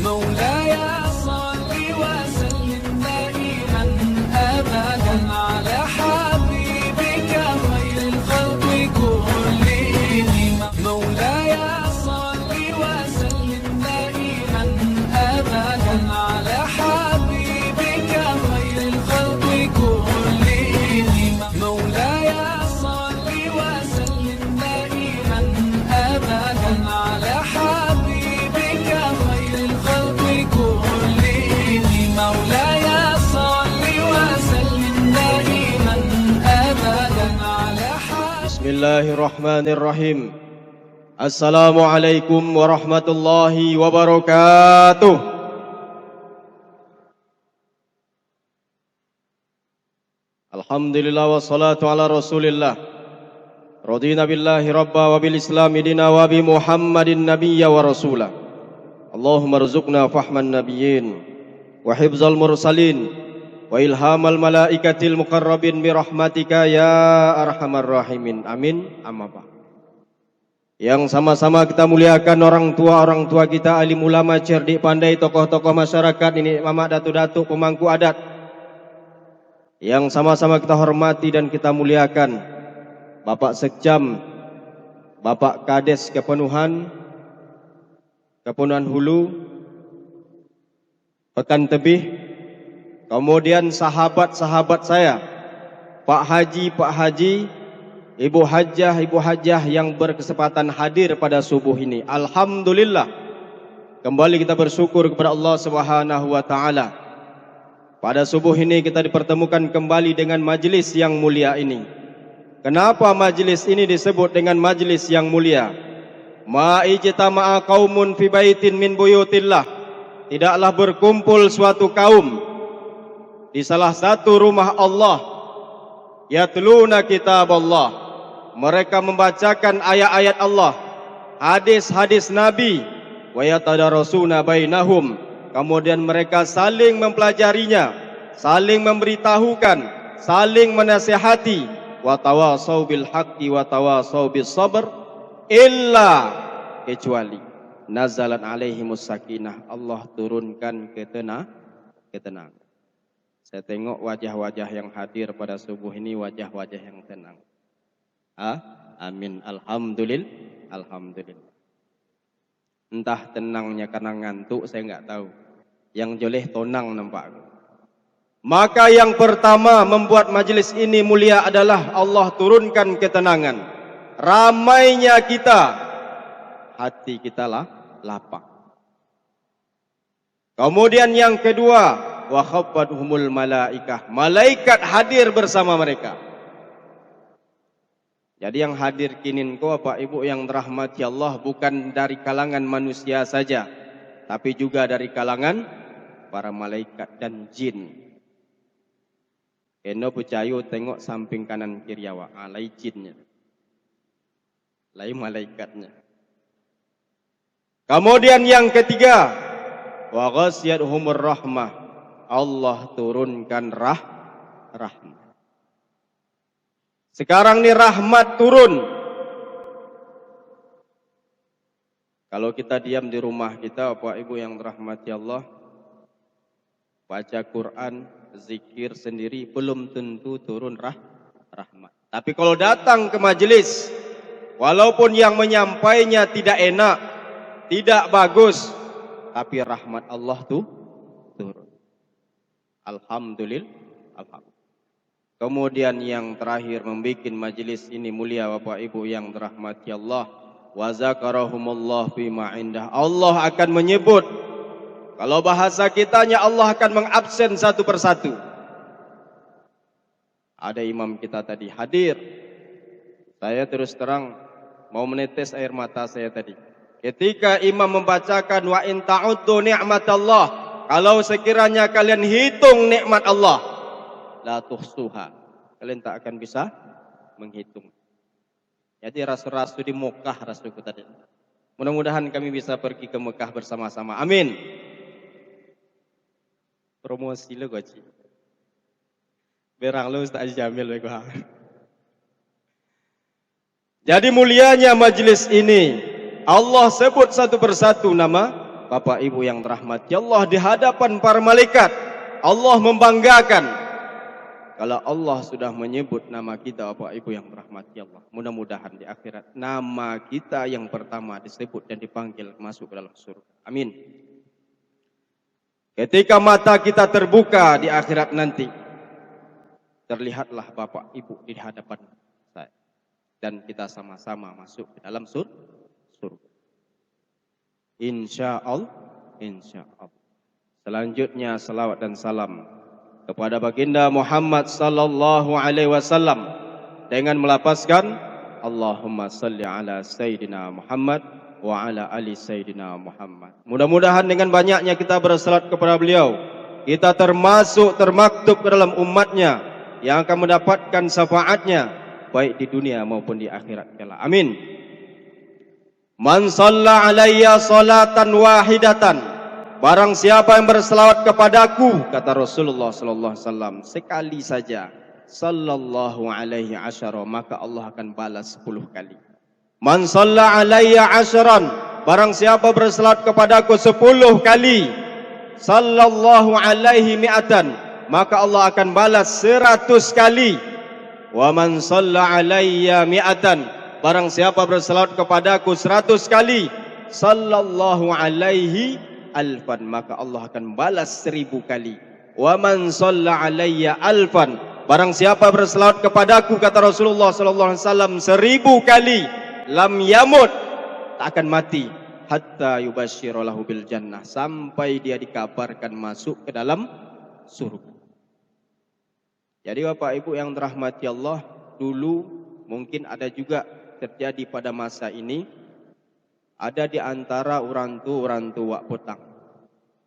مولاي صل وسلم دائما أبدا على حبيبك خير الخلق كلهم مولاي صل وسلم دائما أبدا على حبيبك خير الخلق كلهم مولاي صل وسلم دائما أبدا على حبيبك خير الخلق كلهم مولاي صل وسلم دائما أبدا على Bismillahirrahmanirrahim. Assalamualaikum warahmatullahi wabarakatuh. Alhamdulillah wassalatu ala rasulillah. Radina billahi rabba wa bil islami dina wa bi muhammadin nabiyya wa rasulah. Allahumma rzuqna fahman nabiyyin wa hifzal mursalin wa ilhamal malaikatil muqarrabin bi rahmatika ya arhamar rahimin. Amin. Amma ba'd. Yang sama-sama kita muliakan orang tua kita, alim ulama, cerdik pandai, tokoh-tokoh masyarakat, ini mama, datu-datu, pemangku adat. Yang sama-sama kita hormati dan kita muliakan Bapak Sekjam, Bapak Kades Kepenuhan Hulu, Pekan Tebih, kemudian sahabat-sahabat saya, Pak Haji, Ibu Hajjah yang berkesempatan hadir pada subuh ini. Alhamdulillah, kembali kita bersyukur kepada Allah Subhanahu wa taala. Pada subuh ini kita dipertemukan kembali dengan majelis yang mulia ini. Kenapa majelis ini disebut dengan majelis yang mulia? Ma ijtama'a qaumun fi baitin min buyutillah. Tidaklah berkumpul suatu kaum di salah satu rumah Allah, yatluna kitab Allah, mereka membacakan ayat-ayat Allah, hadis-hadis Nabi, wa yatadarasuna bainahum, kemudian mereka saling mempelajarinya, saling memberitahukan, saling menasihati, wa tawasau bil haqqi wa tawasau bis sabr, illa kecuali nazalat alaihimus sakinah, Allah turunkan ketenangan. Saya tengok wajah-wajah yang hadir pada subuh ini, wajah-wajah yang tenang. Amin. Alhamdulillah. Entah tenangnya karena ngantuk, saya enggak tahu. Yang joleh tonang nampak. Maka yang pertama membuat majelis ini mulia adalah Allah turunkan ketenangan. Ramainya kita, hati kita lapang. Kemudian yang kedua, wa khaffatuhumul malaikah, malaikat hadir bersama mereka. Jadi yang hadir kinin ko Bapak Ibu yang dirahmati Allah bukan dari kalangan manusia saja, tapi juga dari kalangan para malaikat dan jin. Kena percaya tengok samping kanan kiri awak, lai jinnya, lai malaikatnya. Kemudian yang ketiga, wa ghasyiyatuhumur rahmah, Allah turunkan rahmat. Sekarang ini rahmat turun. Kalau kita diam di rumah kita, Bapak Ibu yang dirahmati Allah, baca Quran, zikir sendiri, belum tentu turun rahmat. Tapi kalau datang ke majelis, walaupun yang menyampainya tidak enak, tidak bagus, tapi rahmat Allah tuh turun. Alhamdulillah. Kemudian yang terakhir membuat majelis ini mulia Bapak Ibu yang dirahmati Allah, wa zakarahumullah fima indah. Allah akan menyebut, kalau bahasa kitanya Allah akan mengabsen satu persatu. Ada imam kita tadi hadir. Saya terus terang mau menetes air mata saya tadi. Ketika imam membacakan wa in ta'uddu ni'matallah, kalau sekiranya kalian hitung nikmat Allah, la tuhsuha, kalian tak akan bisa menghitung. Jadi rasul-rasul di Mekah, rasulku tadi. Mudah-mudahan kami bisa pergi ke Mekah bersama-sama. Amin. Promosi lo goci. Berang lo Ustaz Jamil lo. Jadi mulianya majlis ini, Allah sebut satu persatu nama Bapak Ibu yang dirahmati Allah, di hadapan para malaikat Allah membanggakan kalau Allah sudah menyebut nama kita, Bapak Ibu yang dirahmati Allah. Mudah-mudahan di akhirat nama kita yang pertama disebut dan dipanggil masuk ke dalam surga. Amin. Ketika mata kita terbuka di akhirat nanti, terlihatlah Bapak Ibu di hadapan saya, dan kita sama-sama masuk ke dalam surga. Insya Allah, insya Allah. Selanjutnya salawat dan salam kepada baginda Muhammad sallallahu alaihi wasallam dengan melapaskan Allahumma salli ala Sayyidina Muhammad wa ala ali Sayyidina Muhammad. Mudah-mudahan dengan banyaknya kita bersalat kepada beliau, kita termaktub ke dalam umatnya yang akan mendapatkan syafaatnya baik di dunia maupun di akhirat kelak. Amin. Man shalla alayya salatan wahidatan, barang siapa yang berselawat kepadaku, kata Rasulullah sallallahu alaihi wasallam, sekali saja, sallallahu alaihi asyara, maka Allah akan balas 10 kali. Man shalla alayya asyaran, barang siapa berselawat kepadaku 10 kali, sallallahu alaihi mi'atan, maka Allah akan balas 100 kali. Wa man shalla alayya mi'atan, barang siapa berselawat kepadaku 100 kali, sallallahu alaihi alfan, maka Allah akan balas 1000 kali. Wa man shalla alayya alfan, barang siapa berselawat kepadaku, kata Rasulullah sallallahu alaihi wasallam, 1000 kali, lam yamut, tak akan mati, hatta yubashshiru lahu bil jannah, sampai dia dikabarkan masuk ke dalam surga. Jadi Bapak Ibu yang dirahmati Allah, dulu mungkin ada juga terjadi pada masa ini, ada di antara orang tua petang,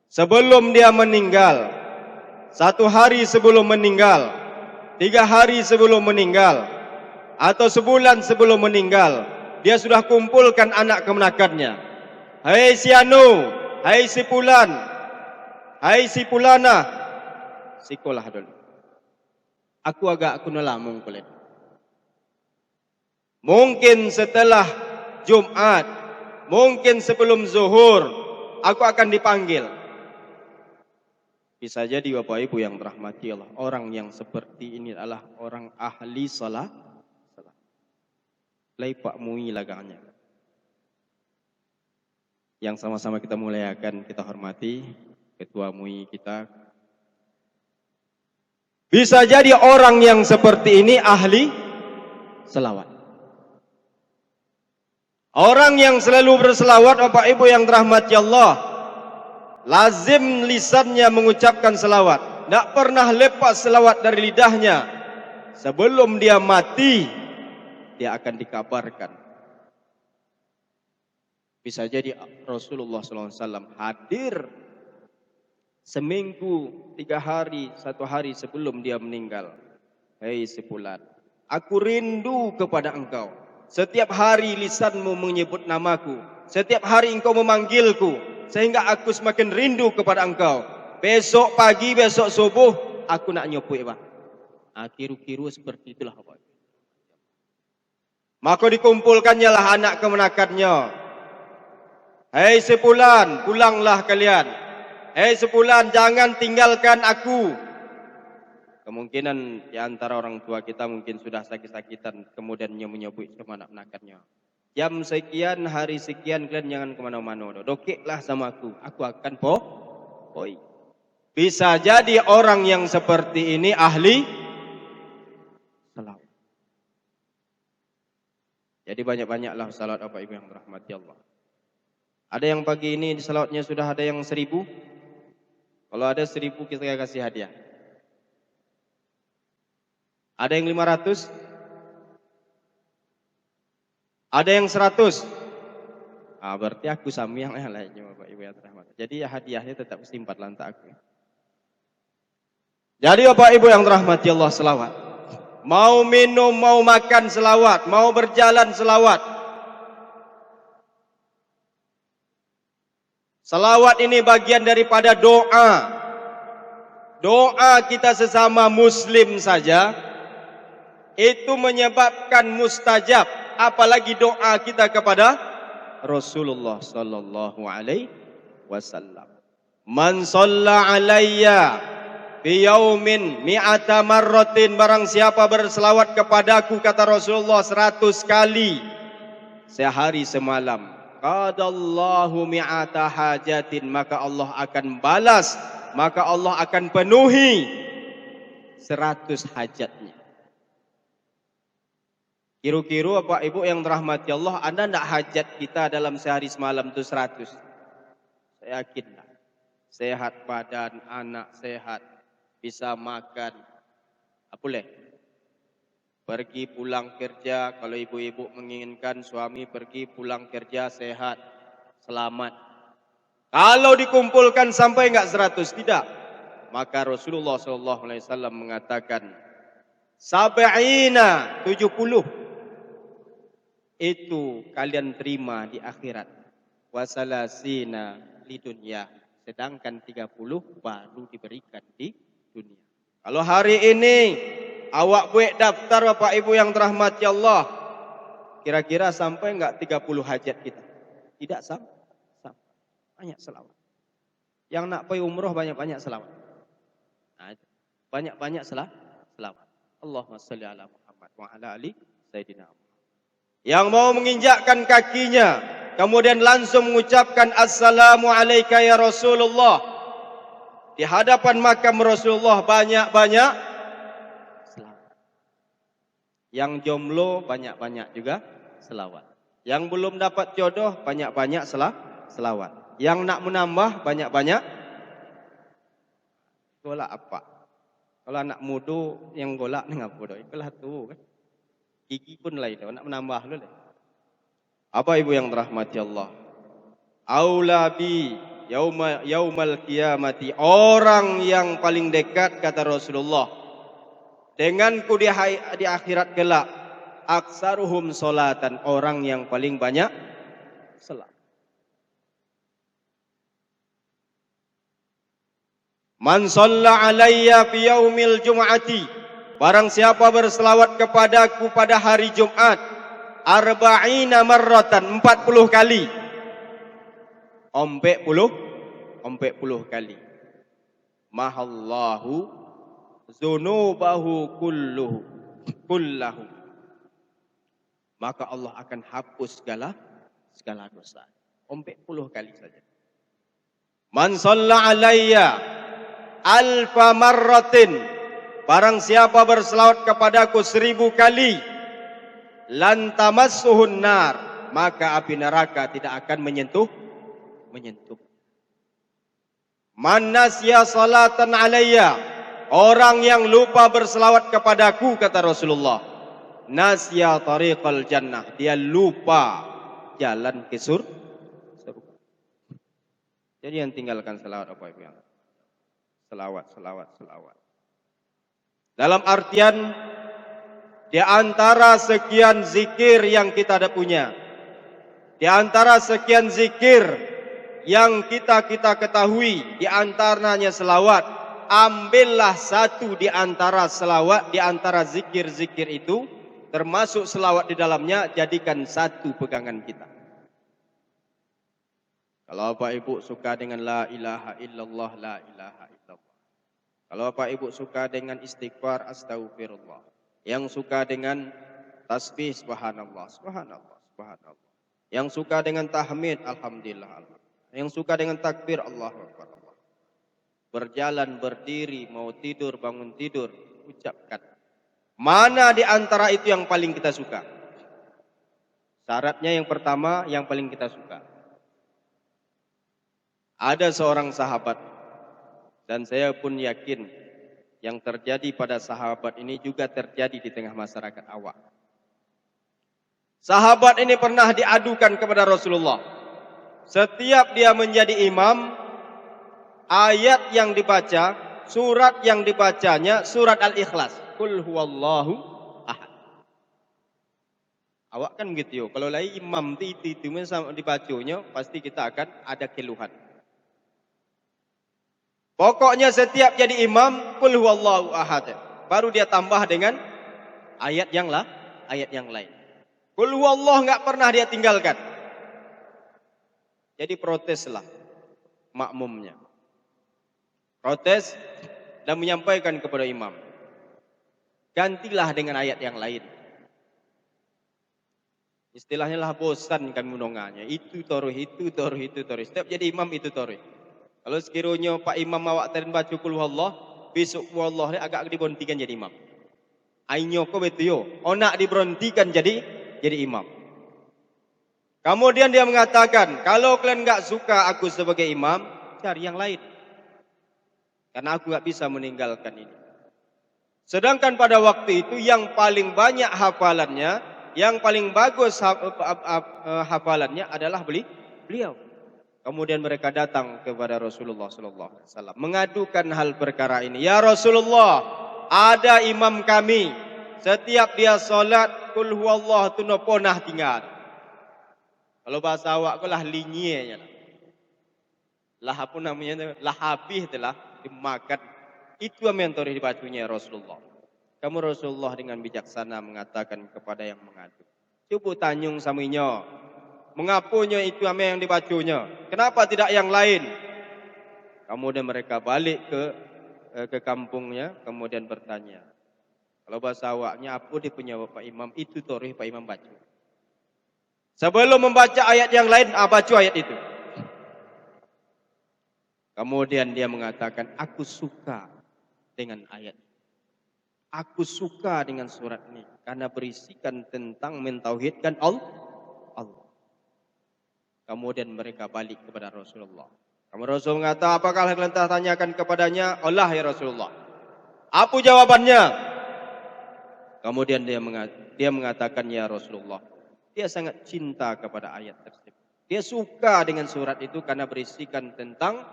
sebelum dia meninggal, 1 hari sebelum meninggal, 3 hari sebelum meninggal, atau sebulan sebelum meninggal, dia sudah kumpulkan anak kemenakannya. Hai si Anu, hai si Pulan, hai si Pulana, sikolah dulu. Aku nelamun kulit. Mungkin setelah Jumat, mungkin sebelum zuhur, aku akan dipanggil. Bisa jadi Bapak Ibu yang dirahmati Allah, orang yang seperti ini adalah orang ahli salat. Lepak mui laganya. Yang sama-sama kita muliakan, kita hormati ketua mui kita. Bisa jadi orang yang seperti ini ahli selawat. Orang yang selalu berselawat, Bapak Ibu yang dirahmati Allah, lazim lisannya mengucapkan selawat, tidak pernah lepas selawat dari lidahnya. Sebelum dia mati, dia akan dikabarkan. Bisa jadi Rasulullah SAW hadir seminggu, 3 hari, 1 hari sebelum dia meninggal. Hei si Fulan, aku rindu kepada engkau. Setiap hari lisanmu menyebut namaku, setiap hari engkau memanggilku, sehingga aku semakin rindu kepada engkau. Besok pagi, besok subuh, aku nak nyopuk, Pak. Kiru-kiru seperti itulah, Pak. Maka dikumpulkannya lah anak kemenakannya. Hei sepulan, pulanglah kalian. Hei sepulan, jangan tinggalkan aku. Kemungkinan di antara orang tua kita mungkin sudah sakit-sakitan, kemudiannya menyebut sama anak-anaknya. Jam sekian, hari sekian, kalian jangan kemana-mana. Dokeklah sama aku akan poi. Bisa jadi orang yang seperti ini ahli salawat. Jadi banyak-banyaklah salawat Bapak Ibu yang dirahmati Allah. Ada yang pagi ini di salawatnya sudah ada yang 1000. Kalau ada 1000 kita kasih hadiah. Ada yang 500? Ada yang 100? Berarti aku sama yang lainnya Bapak Ibu yang dirahmati. Jadi hadiahnya tetap simpan lantak aku. Jadi Bapak Ibu yang dirahmati Allah, selawat. Mau minum, mau makan selawat, mau berjalan selawat. Selawat ini bagian daripada doa. Doa kita sesama muslim saja itu menyebabkan mustajab, apalagi doa kita kepada Rasulullah sallallahu alaihi wasallam. Man shalla alayya fi yaumin mi'ata marratin, barang siapa berselawat kepadaku, kata Rasulullah, 100 kali sehari semalam, qadallahu mi'ata hajatin, maka Allah akan balas, maka Allah akan penuhi 100 hajatnya. Kira-kira Bapak Ibu yang dirahmati Allah, ada enggak hajat kita dalam sehari semalam itu 100? Saya yakin enggak. Sehat badan, anak sehat, bisa makan, apa boleh? Pergi pulang kerja, kalau ibu-ibu menginginkan suami pergi pulang kerja sehat, selamat. Kalau dikumpulkan sampai enggak 100, tidak. Maka Rasulullah SAW mengatakan, sab'ina, 70. Itu kalian terima di akhirat. Wasalasina di dunia. Sedangkan 30 baru diberikan di dunia. Kalau hari ini awak buat daftar Bapak Ibu yang dirahmati Allah, kira-kira sampai enggak 30 hajat kita? Tidak sampai. Banyak selawat. Yang nak pergi umroh banyak-banyak selawat. Nah, banyak-banyak selawat. Allahumma shalli ala Muhammad wa ala ali sayyidina Muhammad. Yang mau menginjakkan kakinya, kemudian langsung mengucapkan assalamu alayka ya Rasulullah, di hadapan makam Rasulullah, banyak-banyak selawat. Yang jomblo banyak-banyak juga selawat. Yang belum dapat jodoh banyak-banyak selawat. Yang nak menambah banyak-banyak golak apa? Kalau anak muda yang golak ni apa dah? Itulah tu kan. Gigi pun lain dah, nak menambah dulu dah. Apa ibu yang dirahmati Allah? Aula bi yaumal qiyamati, orang yang paling dekat kata Rasulullah denganku di akhirat kelak, aksaruhum salatan, orang yang paling banyak salat. Man shalla alayya fi yaumil jum'ati, barang siapa berselawat kepadaku pada hari Jumat, arba'ina marratan, 40 kali. Ompek puluh kali. Mahallahu dzunubahu kullahu. Maka Allah akan hapus segala dosa. Ompek puluh kali saja. Man shalla alayya alfa marratin, barang siapa berselawat kepadaku 1000 kali, lan tamassuhun nar, maka api neraka tidak akan menyentuh. Man nasya salatan alayya, orang yang lupa berselawat kepadaku kata Rasulullah, nasya tariqal jannah, dia lupa jalan ke surga. Jadi yang tinggalkan selawat apa ibu yang? Selawat. Dalam artian di antara sekian zikir yang kita ada punya, di antara sekian zikir yang kita ketahui, di antaranya selawat, ambillah satu di antara selawat, di antara zikir-zikir itu, termasuk selawat di dalamnya, jadikan satu pegangan kita. Kalau Bapak Ibu suka dengan la ilaha illallah, la ilaha illallah. Kalau Bapak Ibu suka dengan istighfar, astagfirullah. Yang suka dengan tasbih, subhanallah, subhanallah, subhanallah. Yang suka dengan tahmid, alhamdulillah, alhamdulillah. Yang suka dengan takbir, Allahu Akbar, Allah. Berjalan, berdiri, mau tidur, bangun tidur, ucapkan. Mana di antara itu yang paling kita suka? Syaratnya yang pertama, yang paling kita suka. Ada seorang sahabat, dan saya pun yakin yang terjadi pada sahabat ini juga terjadi di tengah masyarakat awak. Sahabat ini pernah diadukan kepada Rasulullah. Setiap dia menjadi imam, ayat yang dibaca, surat yang dibacanya, surat Al-Ikhlas. Qul huwallahu ahad. Awak kan begitu. Kalau lagi imam itu dibacanya, pasti kita akan ada keluhan. Pokoknya setiap jadi imam, qul huwallahu ahad. Baru dia tambah dengan ayat yang lain. Qul huwallahu enggak pernah dia tinggalkan. Jadi proteslah. makmumnya. Protes dan menyampaikan kepada imam, gantilah dengan ayat yang lain. Istilahnya lah bosan kami mendengarnya. Itu torih, itu torih, itu torih. Setiap jadi imam itu torih. Kalau sekiranya Pak Imam awak tadi baca kul huwallah, besok wallah ni agak diberhentikan jadi imam. Ainyo ko betul yo. Onak diberhentikan jadi imam. Kemudian dia mengatakan, kalau kalian enggak suka aku sebagai imam, cari yang lain. Karena aku enggak bisa meninggalkan ini. Sedangkan pada waktu itu yang paling banyak hafalannya, yang paling bagus hafalannya adalah beliau. Kemudian mereka datang kepada Rasulullah sallallahu alaihi wasallam mengadukan hal perkara ini. Ya Rasulullah, ada imam kami, setiap dia solat kul huwallah tu no ponah tinggal. Kalau bahasa awak ko lah linyenya lah. Lah apa namanya? Lah habis telah dimakan. Itu yang torih dibacunya Rasulullah. Kamu Rasulullah dengan bijaksana mengatakan kepada yang mengadu. Coba tanyung saminya. Mengapunya itu yang dibacunya? Kenapa tidak yang lain? Kemudian mereka balik ke kampungnya, kemudian bertanya. Kalau bahasa awaknya, apa dia punya Pak Imam? Itu torih Pak Imam baca. Sebelum membaca ayat yang lain, baca ayat itu. Kemudian dia mengatakan, aku suka dengan ayat. Aku suka dengan surat ini. Karena berisikan tentang mentauhidkan Allah. Kemudian mereka balik kepada Rasulullah. Rasul mengatakan, apakah kalian telah tanyakan kepadanya? Allah ya Rasulullah. Apa jawabannya? Kemudian dia mengatakan, ya Rasulullah, dia sangat cinta kepada ayat tersebut. Dia suka dengan surat itu karena berisikan tentang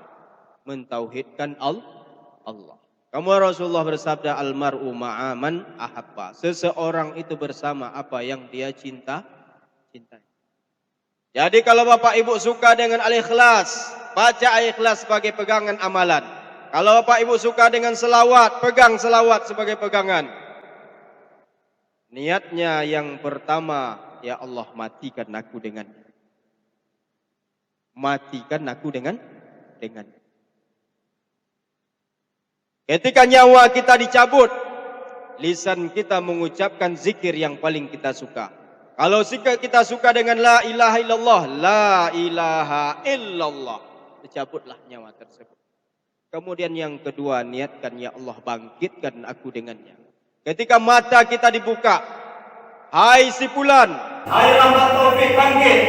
mentauhidkan Allah. Kemudian Rasulullah bersabda, almar'u ma'aman ahabba. Seseorang itu bersama apa yang dia cintai. Jadi kalau Bapak Ibu suka dengan al-ikhlas, baca al-ikhlas sebagai pegangan amalan. Kalau Bapak Ibu suka dengan selawat, pegang selawat sebagai pegangan. Niatnya yang pertama, ya Allah matikan aku dengannya. Matikan aku dengan. Ketika nyawa kita dicabut, lisan kita mengucapkan zikir yang paling kita suka. Kalau kita suka dengan la ilaha illallah, la ilaha illallah, dicabutlah nyawa tersebut. Kemudian yang kedua, niatkan ya Allah bangkitkan aku dengannya. Ketika mata kita dibuka, hai si fulan, hai Rahmat Taufik bangkit.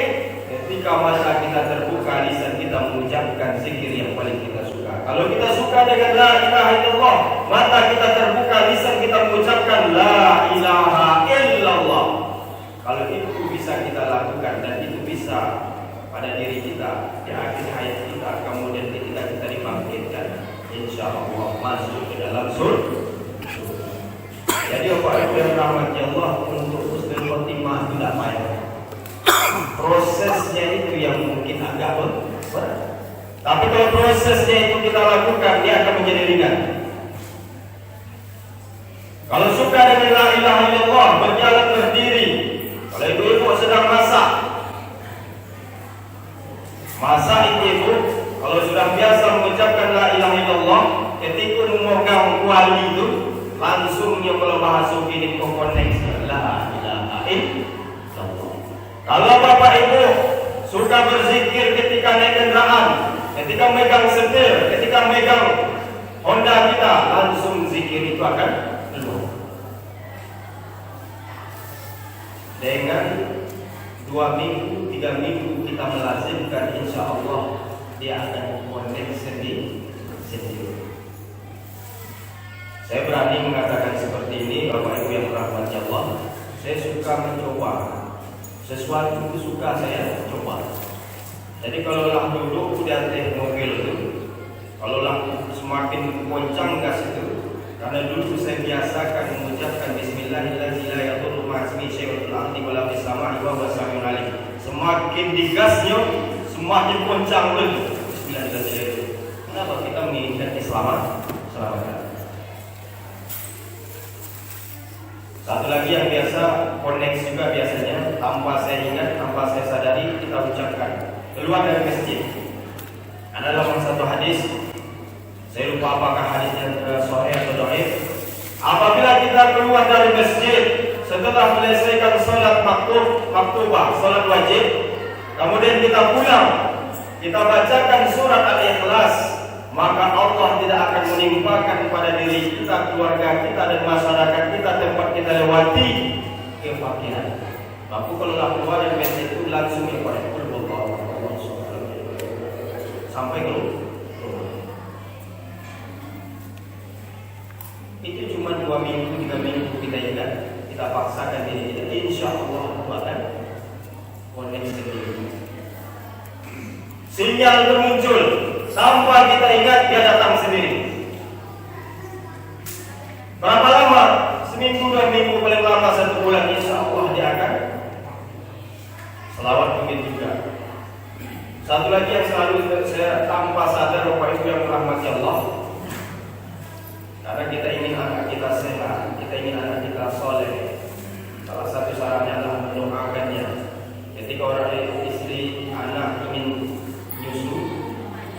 Ketika mata kita terbuka, lisan kita mengucapkan zikir yang paling kita suka. Kalau kita suka dengan la ilaha illallah, mata kita terbuka, lisan kita mengucapkan la ilaha illallah. Kalau itu bisa kita lakukan dan itu bisa pada diri kita di akhir hayat kita, kemudian ketika kita dibangkitkan, insya Allah masuk ke dalam surga. Jadi Bapak Ibu yang rahmati Allah, untuk husnul khotimah tidak payah. Prosesnya itu yang mungkin agak berat. Tapi kalau prosesnya itu kita lakukan, dia akan menjadi ringan. Kalau suka dengan la ilaha illallah, berjalan berdiri. Kalau ibu-ibu sedang masak ibu-ibu, kalau sudah biasa mengucapkan la ilaha illallah, ketika memegang kuali itu, langsungnya kalau bahasa ini koneksi la ilaha illallah. Kalau Bapak Ibu suka berzikir ketika naik kendaraan, ketika megang setir, ketika megang Honda kita, langsung zikir itu akan keluar. Dengan 2 minggu, 3 minggu kita melazimkan, insya Allah dia akan connect sendiri. Saya berani mengatakan seperti ini, Bapak Ibu yang dirahmati Allah. Saya suka mencoba sesuatu, itu suka saya coba. Jadi kalau lah duduk di atas mobil itu, kalau lah semakin goncang gas itu, karena dulu saya biasakan mengucapkan Bismillahirrahmanirrahim. Semakin digasnya, semakin goncang dulu. Bismillahirrahmanirrahim. Kenapa kita menginginkan keselamatan? Satu lagi yang biasa, connect juga biasanya, tanpa saya ingat, tanpa saya sadari, kita ucapkan keluar dari masjid. Adalah hadis. Saya lupa apakah hadisnya sahih atau dhaif. Apabila kita keluar dari masjid setelah menyelesaikan salat maktubah, salat wajib, kemudian kita pulang, kita bacakan surat Al-Ikhlas, maka Allah tidak akan menimpakan pada diri kita, keluarga kita dan masyarakat kita tempat kita lewati kefakiran. Maka kalau keluar dari masjid itu langsung kepada Allah sampai keluar. Itu cuma 2 minggu, 3 minggu kita ingat, kita paksakan diri kita, insya Allah akan koneksi sendiri. Sinyal itu muncul, sampai kita ingat dia datang sendiri. Berapa lama? Seminggu, 2 minggu, paling lama 1 bulan, insya Allah dia akan selawat mungkin juga. Satu lagi yang selalu saya tanpa sadar Bapak Ibu yang merahmati Allah, karena kita ingin anak kita sehat, kita ingin anak kita soleh. Salah satu syaratnya adalah mendoakannya. Ketika orang istri anak ingin nyusu,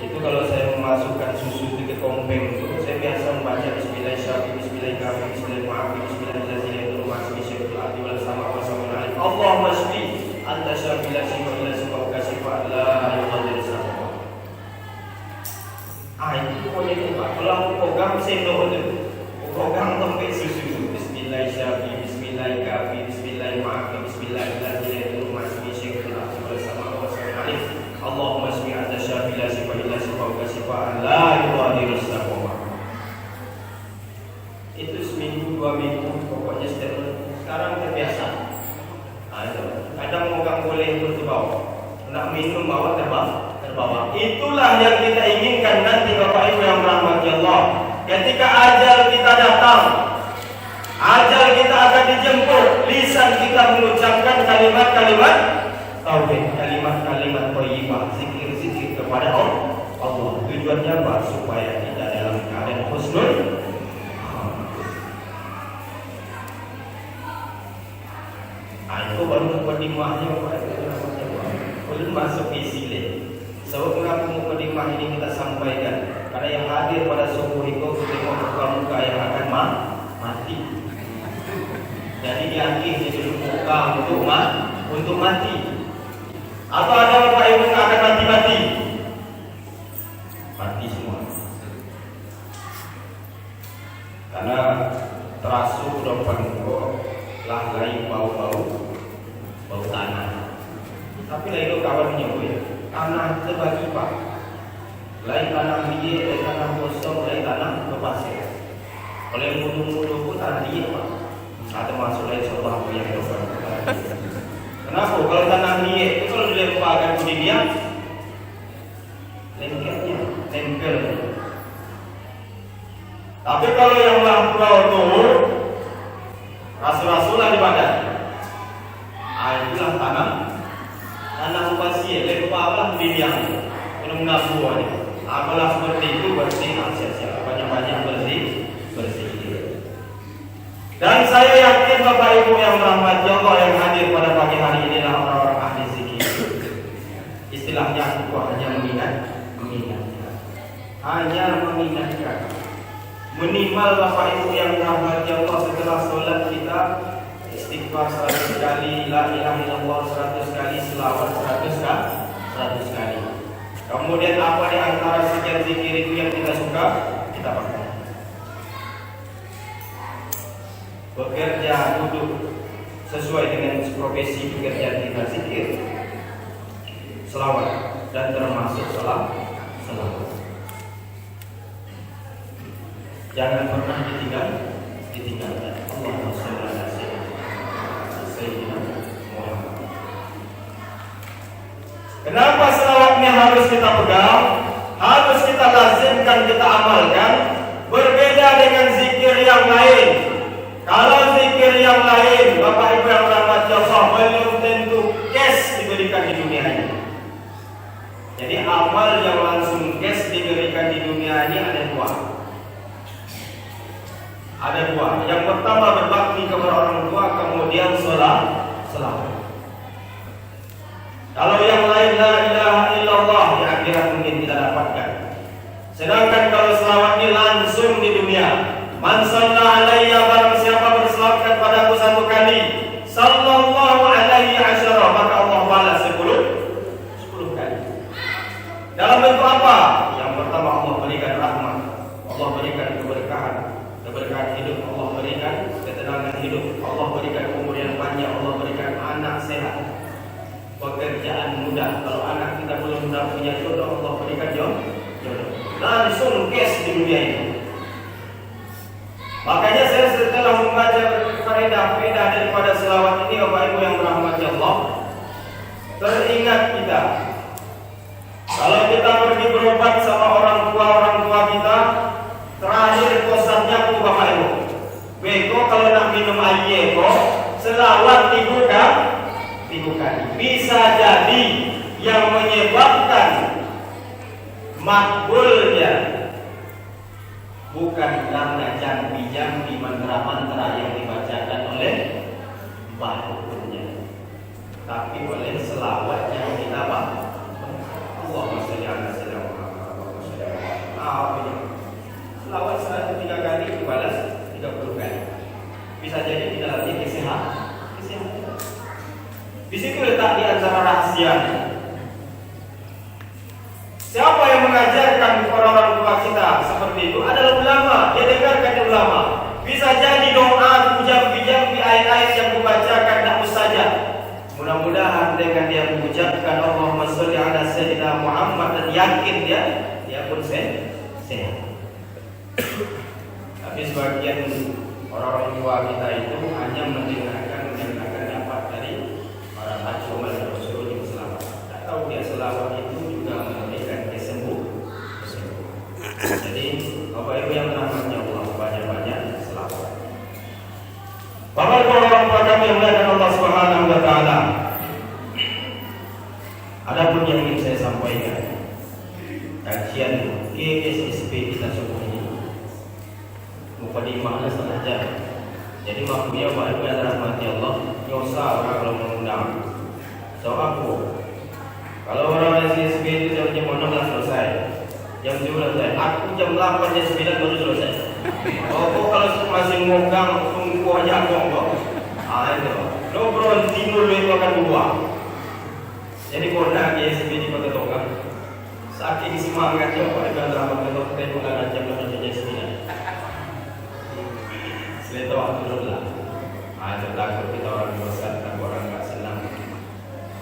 itu kalau saya memasukkan susu itu ke kompeng itu, saya biasa membaca Bismillahirrahmanirrahim, Bismillahirrahmanirrahim, Bismillahirrahmanirrahim, Allahumma shfi anta syafi'il shifa shifa'uka shifa'an la yughadiru saqama. Itu pokoknya itu Pak. Kalau aku pegang sendok itu, pegang tempe susu. Bismillahirrahmanirrahim, Bismillahirrahmanirrahim, Bismillahirrahmanirrahim, Bismillahirrahmanirrahim. Allahumma shfi anta syafi'il shifa'uka shifa'an la yughadiru saqama. Itu seminggu 2 minggu, pokoknya sekarang terbiasa. Kadang megang boleh berbawa, nak minum bawa terbawa. Itulah yang kita inginkan nanti Bapak Ibu yang merahmati Allah. Ketika ajal kita datang, ajal kita akan dijemput, lisan kita mengucapkan kalimat-kalimat tauhid, kalimat-kalimat thayyibah, zikir-zikir kepada Allah. Tujuannya apa? Supaya kita dalam keadaan husnul. Itu baru mukadimahnya belum masuk isi le. Sebab kenapa mukadimah ini kita sampaikan? Karena yang hadir pada subuh itu tengok muka-muka yang akan mati. Jadi di akhir jadi muka untuk mati. Atau ada Bapak Ibu yang akan mati? Mati semua. Karena terasuk depan lah lain bau tanah. Tapi lain kawan menyebut tanah terbagi Pak. Lain tanah liat, lain tanah kosong, lain tanah berpasir. Kalau yang mudu-mudu pun tanah liat Pak. Termasuk lain sebuah yang depan. Kenapa? Kalau tanah liat itu kalau dilemparkan ke dia, lengketnya, tempel. Tapi kalau yang lampau itu rasul-rasulan di badan, itulah tanah pasir, lempar di dia, belum nabuah. Apalah seperti itu bersih, siap-siap, banyak-banyak bersih. Dan saya yakin Bapak Ibu yang merahmati Allah yang hadir pada pagi hari ini adalah orang-orang ahli zikir. Istilahnya aku hanya mengingatkan, minimal Bapak Ibu yang merahmati Allah setelah sholat kita istighfar 100 kali, la ilaha illallah 100 kali, selawat 100 kali. Kemudian apa di antara sekian zikir itu yang kita suka, kita pakai. Bekerja, duduk sesuai dengan profesi pekerjaan kita, zikir, selawat, dan termasuk selawat. Jangan pernah ditinggalkan. Allahumma shalli ala sayyidina Muhammad. Kenapa selawatnya harus kita pegang, harus kita lazimkan, kita amalkan? Berbeda dengan zikir yang lain. Kalau zikir yang lain, Bapak Ibu yang rahmati Allah, belum tentu cash diberikan di dunia ini. Jadi amal yang langsung cash diberikan di dunia ini ada dua. Yang pertama berbakti kepada orang tua, kemudian selawat. Kalau yang lain la ilaha illallah di akhirat mungkin tidak dapatkan. Sedangkan kalau selawat ini langsung di dunia. Man shalla alayya, barang siapa berselawat kepadaku satu kali, sallallahu alaihi asyara, maka Allah balas 10 kali. Dalam bentuk apa? Yang pertama, Allah berikan rahmat, Allah berikan keberkahan hidup, Allah berikan ketenangan hidup, Allah berikan umur yang panjang, Allah berikan anak sehat, pekerjaan mudah. Kalau anak kita belum punya jodoh, Allah berikan jodoh. Langsung cash di dunia ini. Makanya saya setelah membaca faedah daripada selawat ini, Bapak Ibu yang dirahmati Allah, teringat kita kalau kita pergi berobat sama orang tua kita, terakhir kosannya itu Bapak Ibu, beko kalau nak minum air kok selawat 3 kali. Bisa jadi yang menyebabkan makbulnya bukan karena jambi-jambi mantra-mantra yang dibacakan oleh bahunya, tapi oleh selawat yang kita baca. Allahumma shalli ala sayyidina Muhammad. Selawat 103 kali dibalas 30 kali. Bisa jadi di dalamnya kesehatan. Di situ letak di antara rahasianya. Siapa yang mengajarkan orang-orang tua kita seperti itu adalah ulama. Dia dengarkan ulama. Bisa jadi doa, jambi-jambi ayat-ayat yang dibacakan tak mustajab. Mudah-mudahan dengan dia mengucapkan Allahumma sholli ala sayyidina Muhammad dan yakin dia pun sehat. Tapi sebagian orang-orang tua kita itu hanya mendengarkan dapat dari para hajuman dan rasul yang selamat. Tak tahu dia selawat itu juga memberikan kesembuhan. Jadi Bapak Ibu yang dirahmati Allah, banyak-banyak selawat. Bapak Ibu orang tua kami yang dimuliakan Allah Subhanahu wa taala. Adapun yang ingin saya sampaikan, kajian GSSP kita subuh ini mukadimahnya setengah jam. Jadi maksudnya Bapak Ibu yang dirahmati Allah, nyosa orang kalau mengundang. So aku, kalau orang GSSP itu jam 6 selesai, jam 7 selesai. Aku jam 8 jam 9 baru selesai. Oh, kalau masih ngogang tunggu aja kok. Itu. Lo bro timur itu akan buang. Jadi kona GSSP di Kota Tonggang. Saking semangatnya Bapak Ibu yang dirahmati Allah, kita bukan jam 8 jam 9. Seleta waktu dulu lah. Itu takut kita orang bosan, takut orang tak senang.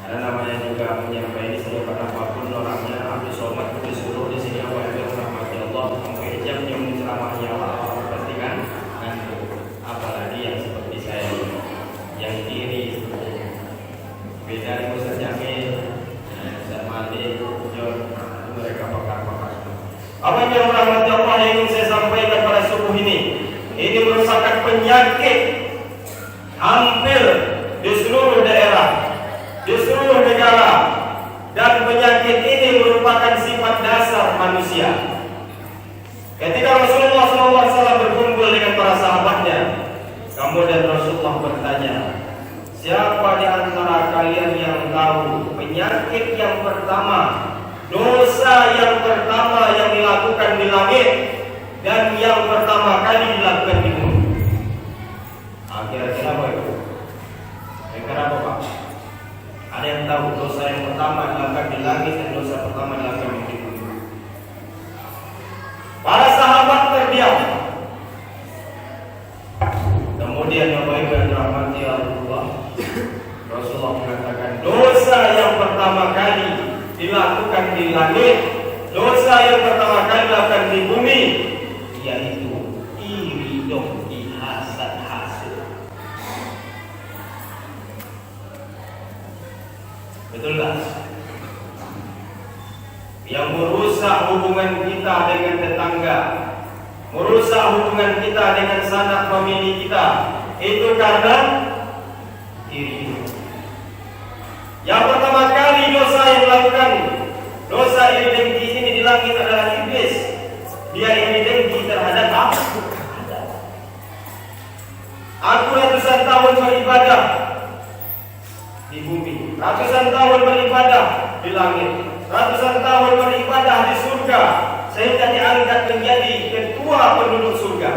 Ada namanya juga menyampaikan ini saya pernah apapun orangnya Abdul Somad disuruh di sini Bapak Ibu yang dirahmati Allah sampai jam yang ceramahnya Allah pastikan ngantuk. Apalagi yang seperti saya yang diri beda dengan Ustaz Jamil, Ustaz Malik, John, mereka pakar-pakar. Apa yang dirahmati Allah yang ingin saya sampaikan pada subuh ini? Ini merupakan penyakit hampir di seluruh daerah, di seluruh negara, dan penyakit ini merupakan sifat dasar manusia. Ketika Rasulullah SAW berkumpul dengan para sahabatnya, kemudian Rasulullah bertanya, siapa di antara kalian yang tahu penyakit yang pertama, dosa yang pertama yang dilakukan di langit dan yang pertama kali dilakukan di bumi? Kira-kira apa itu? Kira-kira apa Pak? Ada yang tahu dosa yang pertama dilakukan di langit dan dosa pertama dilakukan di bumi? Para sahabat terdiam. Kemudian Bapak Ibu yang dirahmati Allah, Rasulullah mengatakan dosa yang pertama kali dilakukan di langit, dosa yang pertama kali dilakukan di bumi, yaitu iri dengki hasad hasud. Betul tak? Yang merusak hubungan kita dengan tetangga, merusak hubungan kita dengan sanak famili kita, itu karena iri. Yang pertama kali dosa yang dilakukan, dosa iri dengki ini di langit adalah iblis. Dia iri dengki terhadap Allah. Aku ratusan tahun beribadah di bumi, ratusan tahun beribadah di langit, ratusan tahun beribadah di surga. sehingga diangkat menjadi ketua penduduk surga.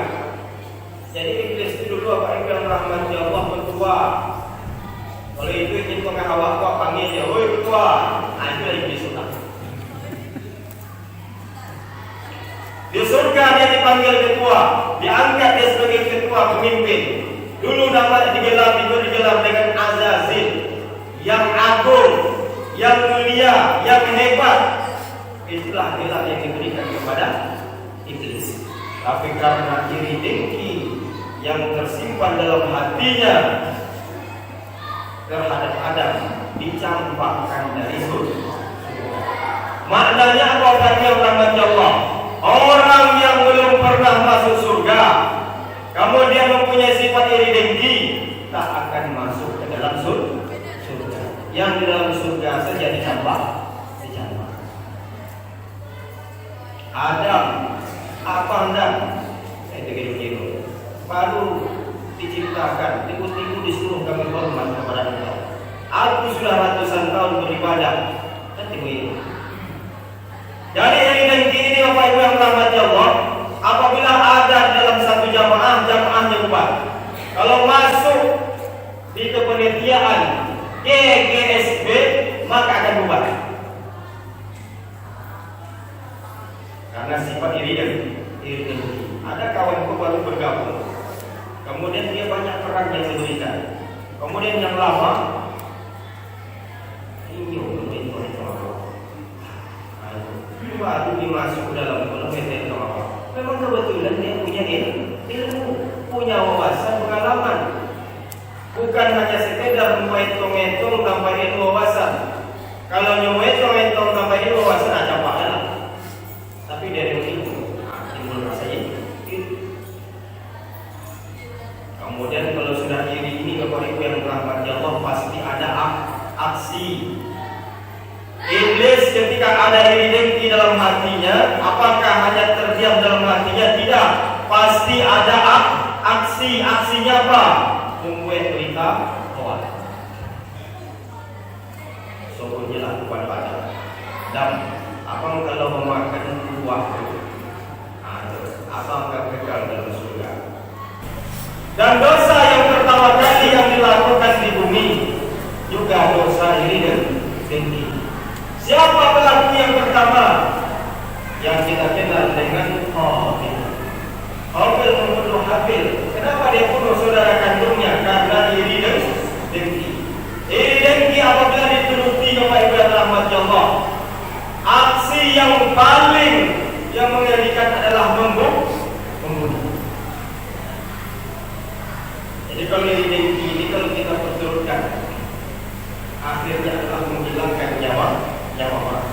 Jadi iblis itu dulu apa yang rahmati Allah ketua. Kalau itu ingin pengawal kok panggil dia, "Woi ketua." Nah itu iblis sudah. Di surga dia dipanggil ketua, diangkat dia sebagai ketua pemimpin. Dulu nama digelar dengan Azazil, yang agung, yang mulia, yang hebat. Itulah gelar yang diberikan kepada iblis. Tapi karena iri dengki yang tersimpan dalam hatinya terhadap Adam, dicampakkan dari surga. Maknanya apa kata rahmat Allah? Orang yang belum pernah masuk surga, kemudian mempunyai sifat iri dengki, tak akan masuk ke dalam surga. Yang di dalam surga saja dicampak. Adam, apa anda? Saya terkira-kira baru diciptakan, tiba-tiba disuruh kami hormat kepada engkau. Aku sudah ratusan tahun beribadah. Tiba-tiba. Jadi iri dengki ini Bapak Ibu yang dirahmati Allah, apabila ada dalam satu jamaahnya bubar. Kalau masuk di kepanitiaan GGSB maka akan bubar. Karena sifat iri dengki. Ada kawanku baru bergabung, kemudian dia banyak peran yang diberikan. Kemudian yang lama, baru dimasuk dalam meter apa. Memang kebetulan dia punya ilmu, punya wawasan, pengalaman. Bukan hanya sekedar mengetong-etong tanpa ilmu wawasan. Kalau mengetong-etong tanpa ilmu wawasan ada pahala. Tapi dari ilmu rasanya. Kemudian kalau sudah iri ini Bapak Ibu yang dirahmati Allah, pasti ada aksi. Iblis ketika ada iri dengki dalam hatinya, apakah hanya terdiam dalam hatinya? Tidak, pasti ada aksi. Aksinya apa? Membuat berita hoax. Sungguhnya lakukan pada dan abang kalau memakan buah abang akan kekal dalam surga. Dan dosa yang pertama kali yang dilakukan di bumi juga dosa iri dengki. Siapa pelaku yang pertama? Yang kita kenal dengan Qabil. Qabil membunuh Habil. Kenapa dia bunuh saudara kandungnya? Karena iri dengki. Iri dengki apabila dituruti Bapak Ibu yang dirahmati Allah, aksi yang paling yang mengerikan adalah membunuh. Jadi kalau iri dengki ini kalau kita perturutkan, akhirnya adalah menghilangkan nyawa orang.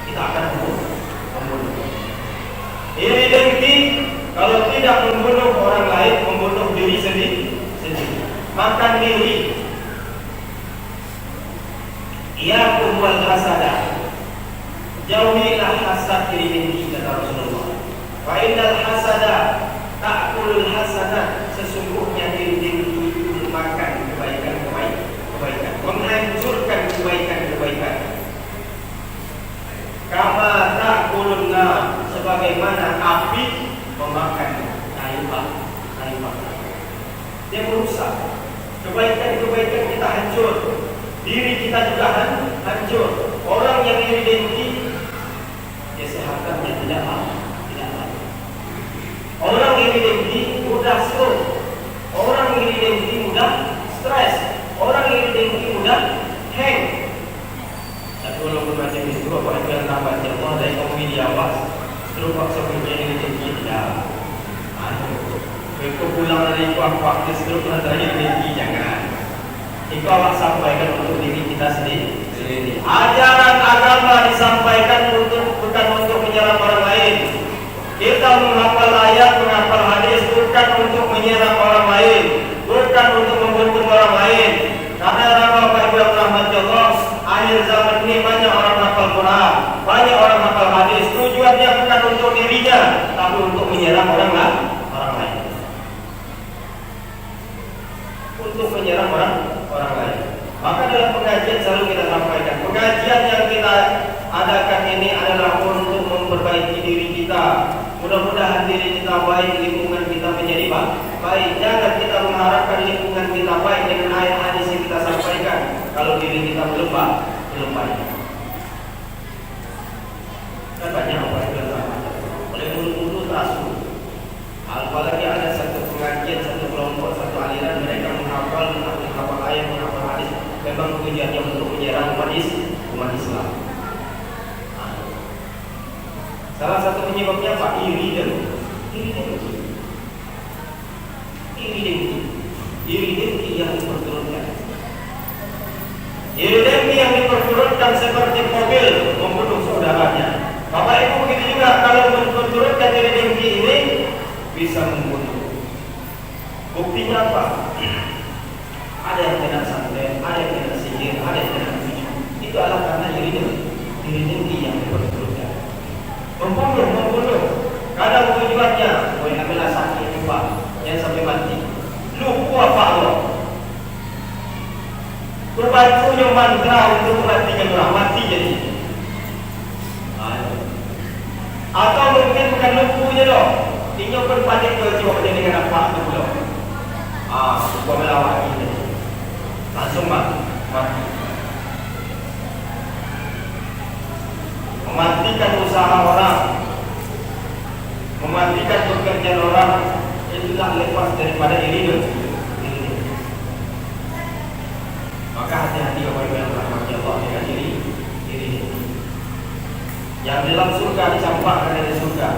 Kita akan membunuh. Iri dengki kalau tidak membunuh orang lain, membunuh diri sendiri. Makan diri. Iyakum wal hasada. Jauhilah hasad, iri dengki, kata Rasulullah. Fa innal hasada ta'kulul hasanat. Sesungguhnya iri dengki itu memakan kebaikan, menghancurkan kebaikan. Kama ta'kulun nar, sebagaimana api memakan kayu bakar. Dia merusak kebaikan kita, hancur. Diri kita juga hancur. Orang yang iri dengki, kesehatannya tidak baik. Orang iri dengki mudah stroke. Orang iri dengki mudah stres. Orang iri dengki mudah hang. Tapi walaupun macam itu, Bapak Ibu yang dirahmati Allah, dari komedi awas, terus paksa punya iri dengki tidak. Kau pulang dari kuah-kuah terus nanti iri dengki jangan. Itu awak sampaikan untuk diri kita sendiri. Ajaran agama disampaikan bukan untuk menyerang orang lain. Kita menghafal ayat, menghafal hadis bukan untuk menyerang orang lain, bukan untuk membunuh orang lain. Karena Bapak Ibu yang dirahmati Allah, akhir zaman ini banyak orang hafal Quran, banyak orang hafal hadis. Tujuannya bukan untuk dirinya, tapi untuk menyerang orang lain. Untuk menyerang orang lain. Maka dalam pengajian selalu kita sampaikan, pengajian yang kita memperbaiki diri kita. Mudah-mudahan diri kita baik, lingkungan kita menjadi baik. Jangan kita mengharapkan lingkungan kita baik dengan ayat hadis yang kita sampaikan kalau diri kita belum baik. Dan banyak orang yang berlama oleh mulut-mulut rasul. Apalagi ada satu pengajian, satu kelompok, satu aliran mereka menghafal ayat, menghafal hadis. Memang tujuannya untuk menyerang umat Islam. Salah satu penyebabnya apa? Iri dengki yang diperturutkan. Iri dengki yang diperturutkan seperti mobil membunuh saudaranya. Bapak Ibu begitu juga, kalau memperturutkan iri dengki ini bisa membunuh. Buktinya apa? Ada yang kena santet, ada yang kena sihir, ada yang kena bisu. Itu adalah karena iri dengki yang diperturutkan. Membunuh. Kadang tujuannya, ambillah sakit juga, jangan sampai mati. Lupa apa Allah? Berbantunya mantra untuk mematikan orang, mati jadi. Atau mungkin bukan lupunya loh, tinggal berpatik ke jiwa jadi dengan apa tu loh. Lupa melawat ini, langsung mati. Mematikan usaha orang, mematikan pekerjaan orang, itulah lepas daripada iri dengki. Maka hati-hati kepada yang dirahmati Allah dengan iri dengki. Yang dalam surga dicampakkan dari surga,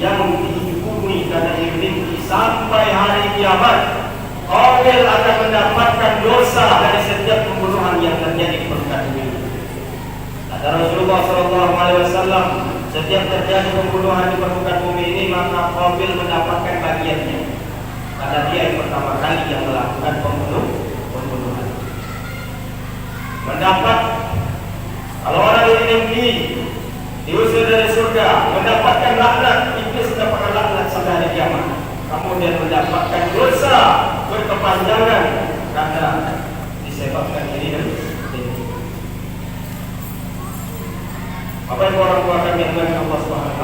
yang dihukumi karena iri dengki sampai hari kiamat. Qabil akan mendapatkan dosa dari setiap pembunuhan yang terjadi di permukaan bumi. Kata Rasulullah SAW, setiap terjadi pembunuhan di permukaan bumi ini, maka Qabil mendapatkan bagiannya. Karena dia yang pertama kali yang melakukan pembunuhan. Mendapat, kalau orang ini dengki, diusir dari surga, mendapatkan laknat, iblis mendapatkan laknat sampai hari kiamat. Kemudian mendapatkan dosa berkepanjangan karena disebabkan ini dengki. Apa yang orang tua kami yang bagi Allah SWT?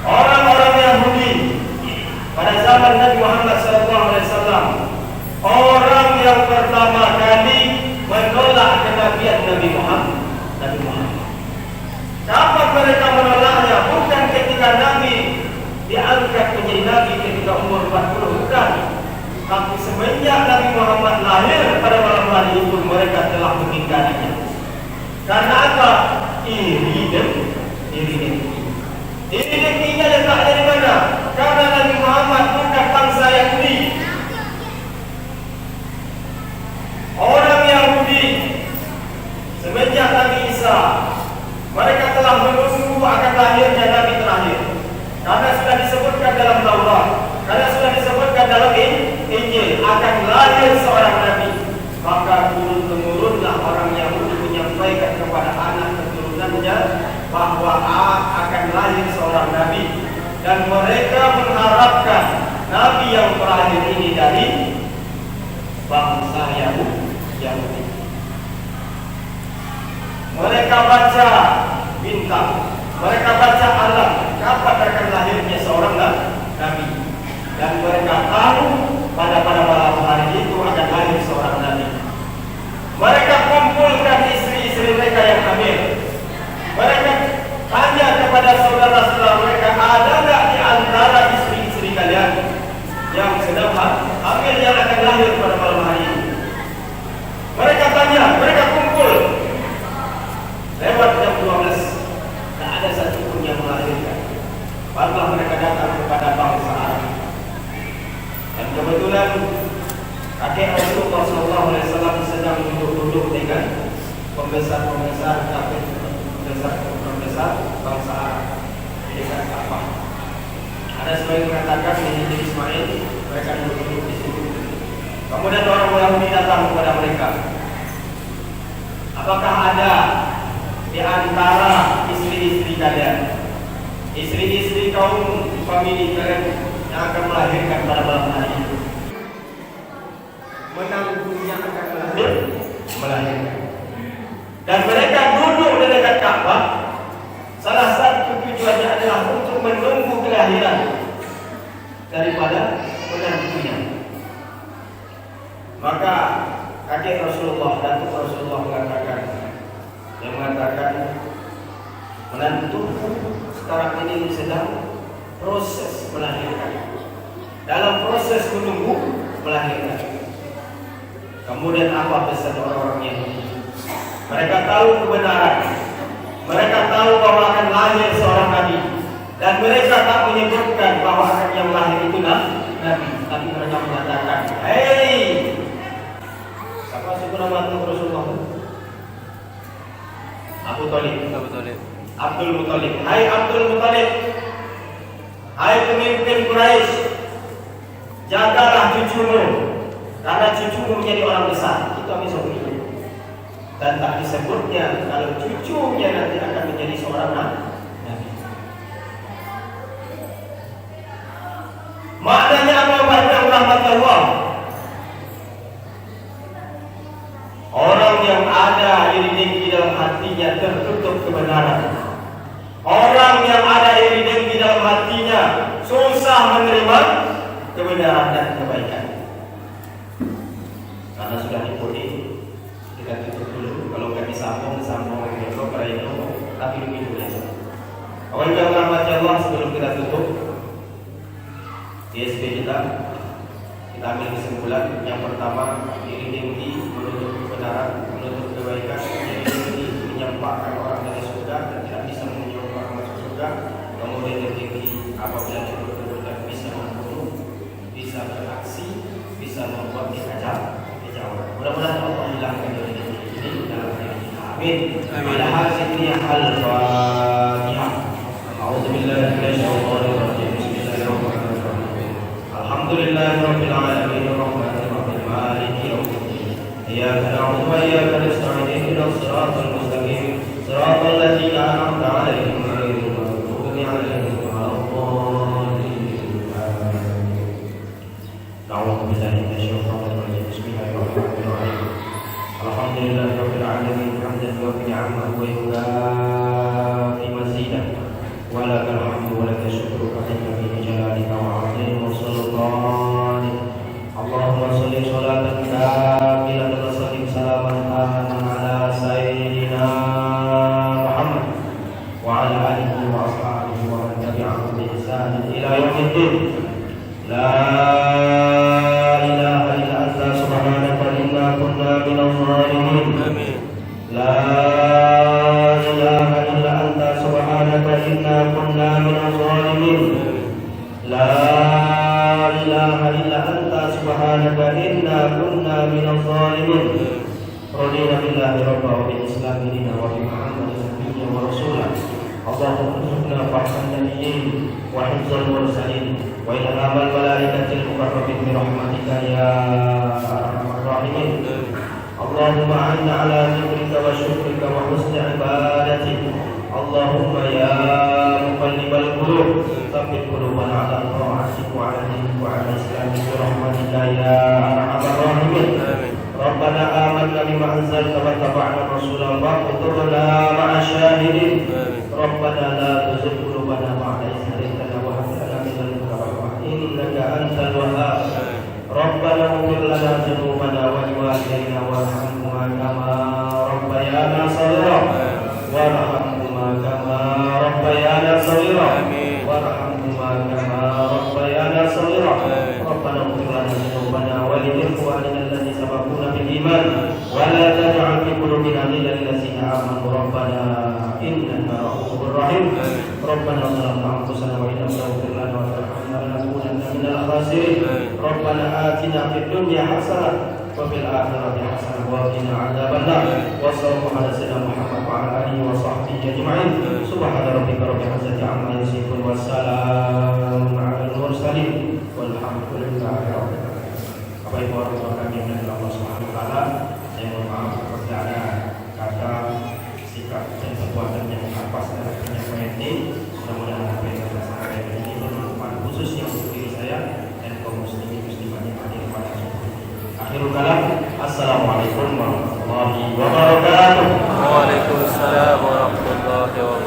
Orang-orang Yahudi pada zaman Nabi Muhammad SAW, orang yang pertama kali menolak kenabian Nabi Muhammad. Kapan mereka menolaknya? Bukan ketika Nabi diangkat menjadi Nabi ketika umur 40, bukan. Tapi semenjak Nabi Muhammad lahir pada malam hari itu mereka telah mengingkarinya. Karena apa? Iri dengki. Iri dengkinya letak dari mana? Karena Nabi Muhammad bukan bangsa Yahudi. Orang Yahudi semenjak Nabi Isa, mereka telah menunggu akan lahirnya Nabi terakhir. Karena sudah disebutkan dalam Taurat, karena sudah disebutkan dalam Injil akan lahir seorang Nabi. Maka turun-temurunlah orang Yahudi menyampaikan kepada anak keturunannya bahwa akan lahir seorang Nabi, dan mereka mengharapkan Nabi yang terakhir ini dari bangsa Yahudi. Mereka baca bintang, mereka baca alam, kapan akan lahirnya seorang Nabi, dan mereka tahu pada malam hari itu akan lahir seorang Nabi. Mereka kumpulkan istri-istri mereka yang hamil. Mereka tanya kepada saudara-saudara mereka, ada tak di antara istri-istri kalian yang sedang hamil yang akan lahir pada malam hari ini? Mereka tanya, mereka kumpul. Lewat jam 12, tak ada satu pun yang melahirkan. Barulah mereka datang kepada bangsa Arab. Dan kebetulan kakek Rasulullah SAW sedang duduk-duduk dengan pembesar-pembesar bangsa Arab di dekat Ka'bah. Ada sebagian mengatakan ini Ismail, mereka duduk-duduk di situ. Kemudian orang Yahudi datang kepada mereka. Apakah ada di antara istri-istri kalian, istri-istri kaum famili kalian yang akan melahirkan pada malam hari itu? Menanggungnya akan melahirkan. Dan mereka duduk di dekat Ka'bah mengatakan menantuku sekarang ini sedang proses melahirkan. Dalam proses menunggu melahirkan. Kemudian apa pesan orang-orang Yahudi? Mereka tahu kebenaran. Mereka tahu bahwa akan lahir seorang nabi. Dan mereka tak menyebutkan bahwa akan yang lahir itu nabi. Tapi mereka mengatakan, hei, siapa suku nama Rasulullah? Abu Thalib. Abdul Muthalib. Hai Abdul Muthalib. Hai pemimpin Quraisy. Jagalah cucumu. Karena cucumu menjadi orang besar. Itu kami sebut. Dan tak disebutnya kalau cucunya nanti akan menjadi seorang nabi. Maknanya apa pada rahmat Allah? Orang yang ada iri di dalam hatinya tertutup kebenaran. Orang yang ada iri di dalam hatinya susah menerima kebenaran dan kebaikan. Karena sudah dipuji, kita tutup dulu. Kalau nggak disambung lagi kalau pada itu, tapi begitu ya. Awal yang rahmat Allah sebelum kita tutup, DSP kita ambil kesimpulan. Yang pertama, iri dengki menutup kebenaran, menutup kebaikan. Iri dengki menyampaikan orang dari surga dan tidak bisa menyuruh orang masuk surga. Kemudian dengki apabila betul-betul bisa membunuh, bisa beraksi, bisa membuat dikacau. Mudah-mudahan Allah hilangkan dari ini dalam diri kita. Amin. Ala hadhihi al-Fatihah. A'udzubillahi minasyaitonir rajim. Bismillahirrahmanirrahim. Alhamdulillahirabbil alamin arrahmanir rahim maliki yaumiddin. Iyyaka na'budu wa iyyaka nasta'in ihdinas siratal mustaqim. Siratal ladzina an'amta 'alaihim ghairil maghdubi 'alaihim waladdallin. Na'udzu billahi minasyaitonir rajim. Bismillahirrahmanirrahim. Alhamdulillahirabbil alamin hamdan wa ni'amahu wa yukafi mazidah. Wa lakal hamdu wa lakal syukru kama bi jalalika wa 'azimi sultanik. Allahumma shalli sholatan kamilatan wa sallim salaman taman ala sayyidina Muhammad wa ala alihi wa ashabihi wa man tabi'ahum bi ihsan ila yaumiddin. La ilaha illa anta subhanaka inna kunna minadh dhalimin. Amin. La ilaha illa anta subhanaka inna kunna minadh dhalimin. La ilaha illa anta subhanaka inna kunna minadh dhalimin. Radina billahi rabban wa bil islam dinan wa bi Muhammadin nabiyyan wa rasulan. Allahumma irhamna fahman nabiyyin wa hifzal mursalin wa ilhamal malaikatil muqarrabin bi rahmatika ya arhamar rahimin. Allahumma a'inna ala dzikrika wa syukrika wa husni ibadatik. Allahumma ya muqallibal qulub tsabbit qulubana ala ta'atik wa ala dinik wa ala islamik bi rahmatika ya arhamar rahimin. Rabbana amanna bima anzalta wa taba'na rasulan faqtulna ma'a syahidin. Rabbana la tuzigh qulubana ba'da idh hadaytana wa hab lana min ladunka rahmah innaka antal wahhab. Rabbana ighfir lana dhunubana wa liwalidayna warhamhuma kama rabbayana shaghira warhamhuma kama rabbayana shaghira warhamhuma kama rabbayana shaghira. Rabbana ighfir lana dhunubana wa li ikhwanina alladhina sabaquna bil iman wa la taj'al fi qulubina ghillan lil ladzina amanu rabbana innaka ra'ufur rahim. Rabbana zalamna anfusana wa illam taghfir lana wa tarhamna lanakunanna minal khasirin. Rabbana atina fid dunya hasanah wa fil akhirati hasanah wa qina adzabannar. Wa sallallahu ala sayyidina Muhammad wa ala alihi wa sahbihi ajma'in. Subhana rabbika rabbil izzati amma yasifun wa salamun 'alal mursalin walhamdulillahi rabbil alamin. Bapak Ibu orang tua kami yang Allah Subhanahu wa taala, saya mohon maaf apabila ada kata, sikap dan perbuatan yang lepas dari penyampaian ini. Mudah-mudahan apa yang saya sampaikan ini bermanfaat khususnya untuk diri saya dan kaum muslimin muslimat yang hadir pada subuh. Akhirul kalam, assalamualaikum warahmatullahi wabarakatuh. Waalaikumsalam warahmatullahi wabarakatuh.